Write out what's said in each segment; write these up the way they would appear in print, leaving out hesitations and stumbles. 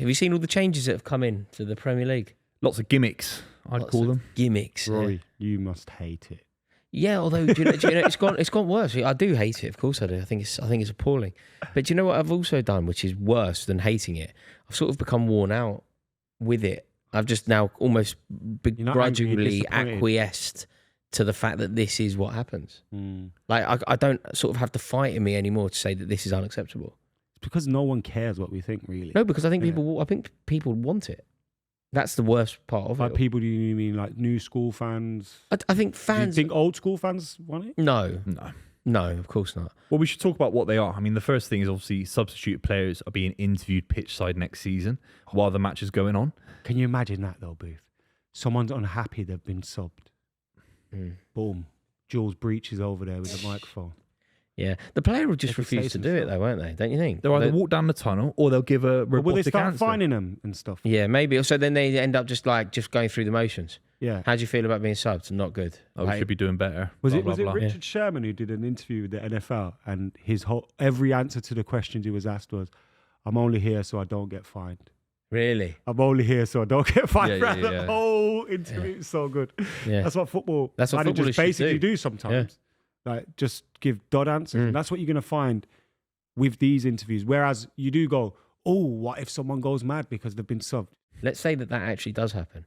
Have you seen all the changes that have come in to the Premier League? Lots of gimmicks, I'd call them. Gimmicks. Rory, you must hate it. Yeah, although do you know, it's gone worse. I do hate it, of course I do. I think it's appalling. But do you know what I've also done, which is worse than hating it? I've sort of become worn out with it. I've just now almost begrudgingly acquiesced to the fact that this is what happens. Like I don't sort of have the fight in me anymore to say that this is unacceptable. It's because no one cares what we think, really. No, because I think people want it. That's the worst part of it. Like people, do you mean like new school fans? I think fans. Do you think old school fans want it? No, of course not. Well, we should talk about what they are. I mean, the first thing is obviously substitute players are being interviewed pitch side next season while the match is going on. Can you imagine that though, Booth? Someone's unhappy they've been subbed. Boom. Jules Breach is over there with the microphone. Yeah, the player will just refuse to do it though, won't they? Don't you think? They'll either walk down the tunnel or they'll give a robotic will they start answer. finding them and stuff? Yeah, maybe. So then they end up just going through the motions. Yeah. How do you feel about being subbed? Not good. We should be doing better. Was blah, it blah, blah. Richard Sherman who did an interview with the NFL and his every answer to the questions he was asked was, "I'm only here so I don't get fined." Really? I'm only here so I don't get fined. Yeah, The whole interview is so good. Yeah. That's what football That's what managers footballers should basically do sometimes. Like just give dud answers. And that's what you're going to find with these interviews. Whereas you do go, oh, what if someone goes mad because they've been subbed? Let's say that actually does happen.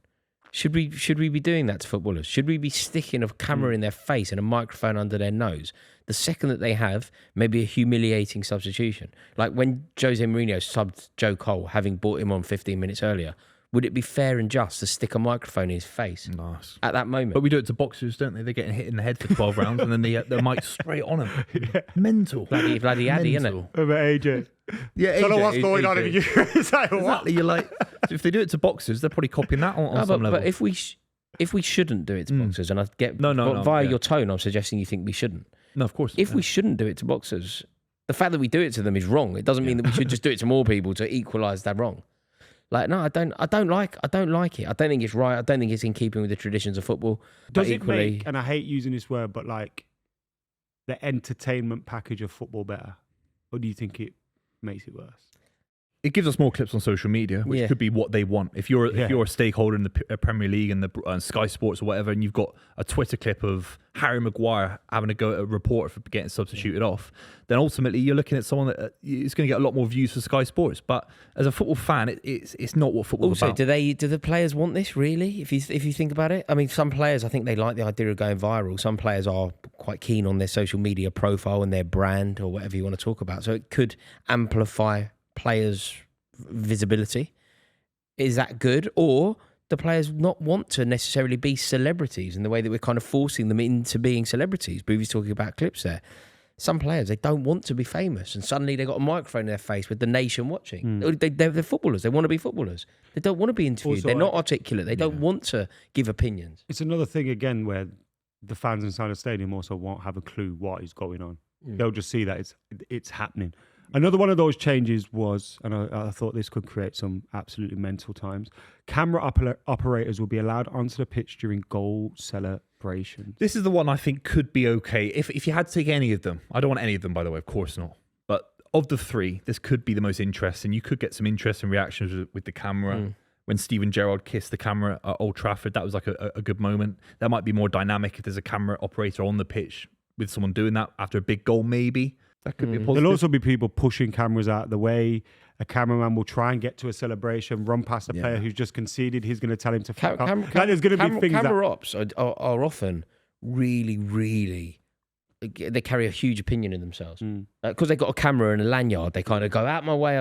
Should we be doing that to footballers? Should we be sticking a camera in their face and a microphone under their nose the second that they have maybe a humiliating substitution? Like when Jose Mourinho subbed Joe Cole, having brought him on 15 minutes earlier, would it be fair and just to stick a microphone in his face at that moment? But we do it to boxers, don't they? They're getting hit in the head for 12 rounds and then the mic straight on them. Mental. Bloody Addy, isn't it? Over AJ. Yeah, Don't know what's going on in you. It's like, what? Exactly. You're like, so if they do it to boxers, they're probably copying that on some level. But if we shouldn't do it to boxers, and I get via your tone, I'm suggesting you think we shouldn't. No, of course. If we shouldn't do it to boxers, the fact that we do it to them is wrong. It doesn't mean that we should just do it to more people to equalise that wrong. Like, no, I don't like it. I don't think it's right. I don't think it's in keeping with the traditions of football. Does it make, and I hate using this word, but like the entertainment package of football better? Or do you think it makes it worse? It gives us more clips on social media, which could be what they want. If you're a stakeholder in the Premier League and the Sky Sports or whatever, and you've got a Twitter clip of Harry Maguire having a go at a reporter for getting substituted off, then ultimately you're looking at someone that is going to get a lot more views for Sky Sports. But as a football fan, it's not what football's about. Also, do the players want this really? If you think about it, I mean, some players I think they like the idea of going viral. Some players are quite keen on their social media profile and their brand or whatever you want to talk about. So it could amplify players' visibility. Is that good? Or the players not want to necessarily be celebrities in the way that we're kind of forcing them into being celebrities? Buvey's talking about clips there. Some players, they don't want to be famous, and suddenly they've got a microphone in their face with the nation watching. They're footballers. They want to be footballers. They don't want to be interviewed. Also, they're not articulate. They don't want to give opinions. It's another thing, again, where the fans inside the stadium also won't have a clue what is going on. They'll just see that it's happening. Another one of those changes was, and I thought this could create some absolutely mental times, camera operators will be allowed onto the pitch during goal celebrations. This is the one I think could be okay. If you had to take any of them, I don't want any of them, by the way, of course not. But of the three, this could be the most interesting. You could get some interesting reactions with the camera. When Steven Gerrard kissed the camera at Old Trafford, that was like a good moment. That might be more dynamic if there's a camera operator on the pitch with someone doing that after a big goal, maybe. That could be positive. There'll also be people pushing cameras out of the way. A cameraman will try and get to a celebration, run past a player who's just conceded. He's going to tell him to fuck up. There's going to be things camera ops are often really, really... They carry a huge opinion in themselves. Because they've got a camera and a lanyard, they kind of go, out my way,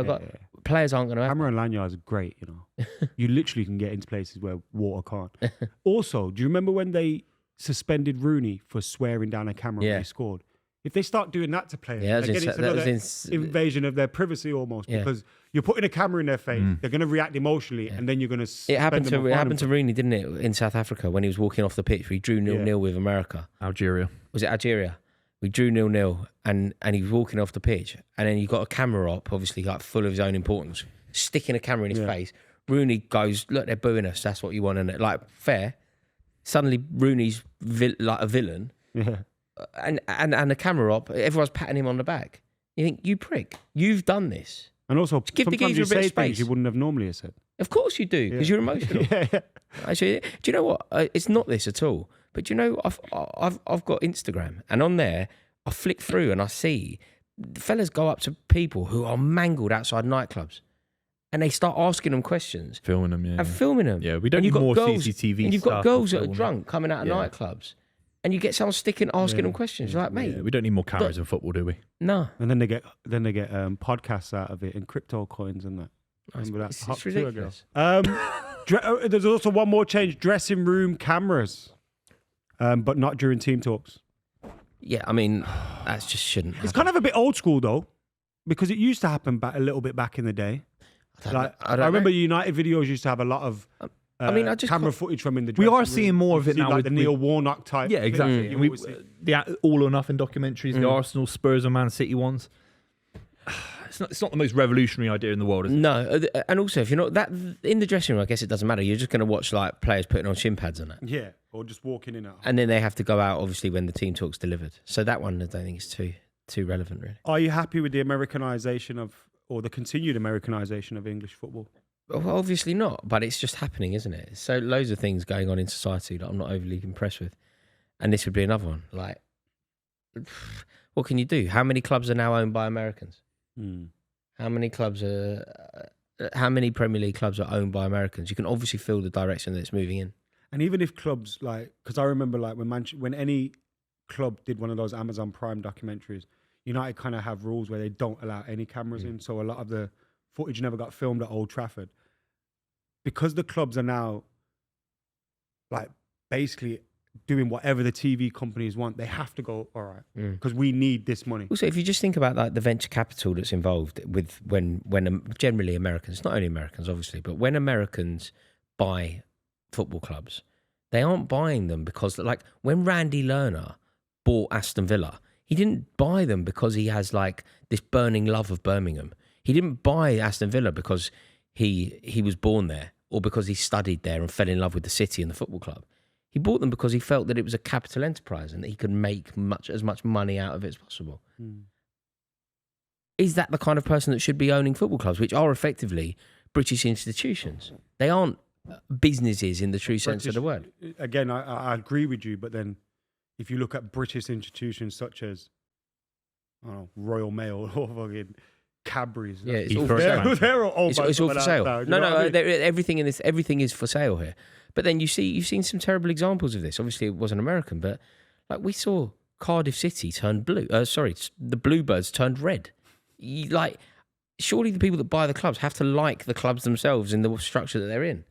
Players aren't going to have... Camera and lanyards are great, you know. You literally can get into places where water can't. Also, do you remember when they suspended Rooney for swearing down a camera when he scored? If they start doing that to players, again, it's another invasion of their privacy almost, because you're putting a camera in their face, they're going to react emotionally, and then you're going to... It happened to Rooney, didn't it, in South Africa when he was walking off the pitch. We drew 0-0 with America. Algeria. Was it Algeria? We drew 0-0, and he was walking off the pitch, and then you got a camera up, obviously like full of his own importance, sticking a camera in his face. Rooney goes, look, they're booing us. That's what you want, and like fair. Suddenly, Rooney's like a villain. Yeah. And the camera up, everyone's patting him on the back. You think, you prick, you've done this. And also, give the sometimes geezer you a bit of say space. things you wouldn't have normally said. Of course you do, because you're emotional. Actually, do you know what? It's not this at all. But do you know, I've got Instagram, and on there, I flick through and I see fellas go up to people who are mangled outside nightclubs, and they start asking them questions, filming them, and filming them. Yeah, we don't And need you've got more girls, CCTV. and you've got stuff girls or that are filming. drunk coming out of nightclubs, and you get someone asking them questions. You're like, mate, Yeah, we don't need more cameras in football, do we? no. And then they get podcasts out of it and crypto coins and that. Remember that? It's Hot tour ago. ridiculous. There's also one more change: dressing room cameras, but not during team talks. Yeah, I mean, that just shouldn't happen. It's kind of a bit old school though, because it used to happen a little bit back in the day. I remember United videos used to have a lot of camera footage from in the dressing we are room. seeing more of it now, like with the Neil Warnock type. Yeah, exactly. You And always see. the All or Nothing documentaries, the Arsenal, Spurs, and Man City ones. It's not the most revolutionary idea in the world, is it? No, and also if you're not that in the dressing room, I guess it doesn't matter. You're just going to watch like players putting on shin pads and that, Yeah, or just walking in. and then they have to go out obviously when the team talk's delivered. So that one I don't think is too relevant really. Are you happy with the Americanization or the continued Americanization of English football? Well, obviously not, but it's just happening, isn't it? So loads of things going on in society that I'm not overly impressed with, and this would be another one. Like, what can you do? How many clubs are now owned by Americans? How many Premier League clubs are owned by Americans? You can obviously feel the direction that it's moving in. And even if clubs because I remember when any club did one of those Amazon Prime documentaries, United kind of have rules where they don't allow any cameras in. So a lot of the footage never got filmed at Old Trafford. Because the clubs are now basically doing whatever the TV companies want, they have to go, all right, because we need this money. Also, if you just think about like the venture capital that's involved with when generally Americans, not only Americans obviously, but when Americans buy football clubs, they aren't buying them because like when Randy Lerner bought Aston Villa, he didn't buy them because he has like this burning love of Birmingham. He didn't buy Aston Villa because he was born there or because he studied there and fell in love with the city and the football club. He bought them because he felt that it was a capital enterprise and that he could make as much money out of it as possible. Is that the kind of person that should be owning football clubs, which are effectively British institutions? They aren't businesses in the true sense of the word. Again, I agree with you, but then if you look at British institutions such as Royal Mail or fucking Cadbury's, it's all for sale. They're all It's all for sale. Now, No, everything is for sale here. But then you've seen some terrible examples of this. Obviously, it wasn't American, but like we saw Cardiff City turn blue. The Bluebirds turned red. Surely the people that buy the clubs have to like the clubs themselves in the structure that they're in.